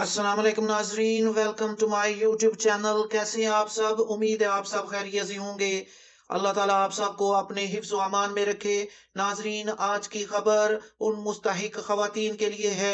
अस्सलाम वालेकुम नाजरीन, welcome to my YouTube channel. कैसे हैं आप सब? उम्मीद है आप सब खैरियत से होंगे। अल्लाह ताला आप सबको अपने हिफ्ज़ व अमान में रखे। नाजरीन, आज की खबर उन मुस्तहिक खवातीन के लिए है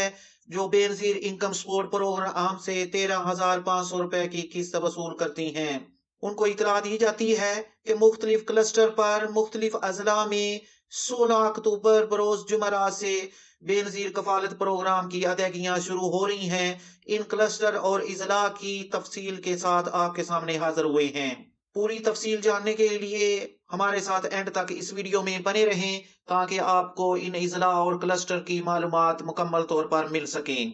जो बेनजीर इनकम सपोर्ट प्रोग्राम से 13,500 रुपए की किस्त वसूल करती हैं। उनको इतला दी जाती है कि मुख्तलिफ क्लस्टर पर मुख्तलिफ अजला में 16 अक्टूबर बरोज जुमरात से बेनजीर कफालत प्रोग्राम की अदायगियां शुरू हो रही हैं। इन क्लस्टर और इजला की तफसील के साथ आपके सामने हाजिर हुए हैं। पूरी तफसील जानने के लिए हमारे साथ एंड तक इस वीडियो में बने रहें ताकि आपको इन इजला और क्लस्टर की मालूमात मुकम्मल तौर पर मिल सकें।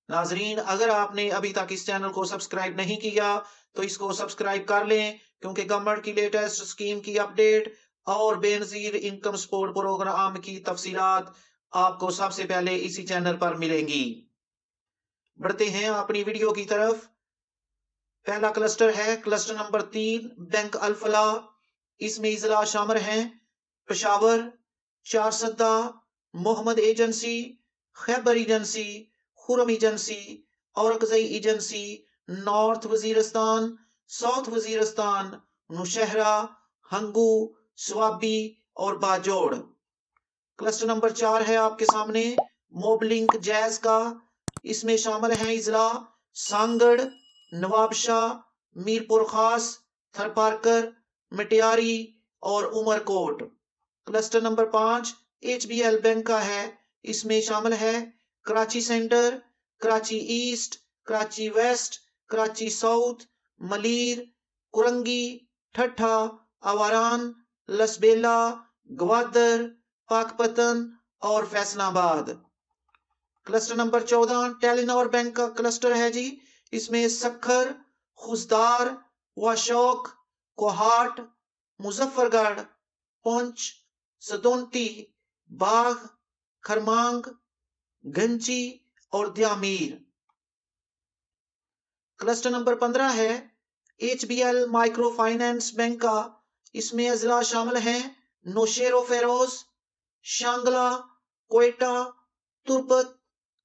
नाजरीन, अगर आपने अभी तक इस चैनल को सब्सक्राइब नहीं किया तो इसको सब्सक्राइब कर लें, क्योंकि गवर्नमेंट की लेटेस्ट स्कीम की अपडेट और बेनजीर इनकम सपोर्ट प्रोग्राम की तफसीलात आपको सबसे पहले इसी चैनल पर मिलेंगी। बढ़ते हैं अपनी वीडियो की तरफ। पहला क्लस्टर है cluster number 3, bank Al Falah. इसमें इजला शामिल हैं Peshawar, Charsadda, Mohammad agency, Khyber agency, Kurram agency, Orakzai agency, north Waziristan, south Waziristan, Nowshera, Hangu, Swabi और बाजोड़। क्लस्टर नंबर 4 है आपके सामने मोबलिंक जैज का। इसमें शामिल हैं इजला सांगड़, नवाबशाह, मीरपुर खास, थरपारकर, मटियारी और Umerkot. Cluster number 5 HBL bank का है। इसमें शामिल है Karachi centre, Karachi east, Karachi west, Karachi south, Malir, Korangi, Thatta, Awaran, Lasbela, Gwadar, Pakpattan और Faisalabad. Cluster number 14 Telenor bank का क्लस्टर है जी। इसमें सखर, खुजदार, वाशोक, कोहाट, मुजफ्फरगढ़, पुंछ, सदोंती, बाघ, खरमांग, गंजी और द्यामीर। क्लस्टर नंबर 15 है HBL माइक्रो फाइनेंस बैंक का। इसमें अजला शामिल हैं नौशेरो फेरोज, शांगला, कोयटा, तुर्बत,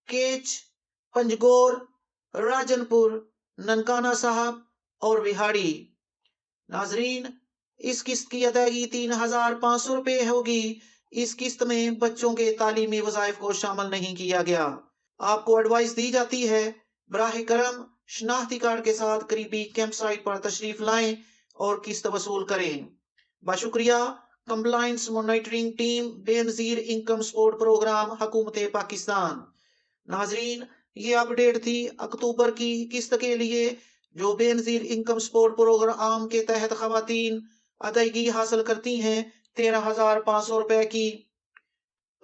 केच, पंजगोर, राजनपुर, ननकाना साहब और बिहाड़ी। नाजरीन, इस किस्त की अदायगी 3,500 रुपए होगी। इस किस्त में बच्चों के तालीमी वज़ाइफ को शामिल नहीं किया गया। आपको एडवाइस दी जाती है बराह करम शनाख्ती कार्ड के साथ करीबी कैंप साइट पर तशरीफ लाएं और किस्त वसूल करें। बाशुक्रिया compliance monitoring team, Benazir income support programme, हुकूमत पाकिस्तान। नाजरीन, ये अपडेट थी अक्टूबर की किस्त के लिए जो बेनजीर इनकम सपोर्ट प्रोग्राम के तहत खवातीन अदायगी हासिल करती हैं 13,500 रुपए की।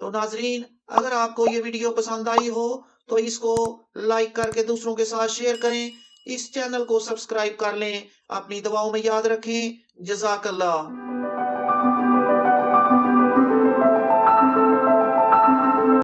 तो नाजरीन, अगर आपको ये वीडियो पसंद आई हो तो इसको लाइक करके दूसरों के साथ शेयर करें। इस चैनल को सब्सक्राइब कर लें। अपनी दुआओं में याद रखें। जज़ाकल्लाह।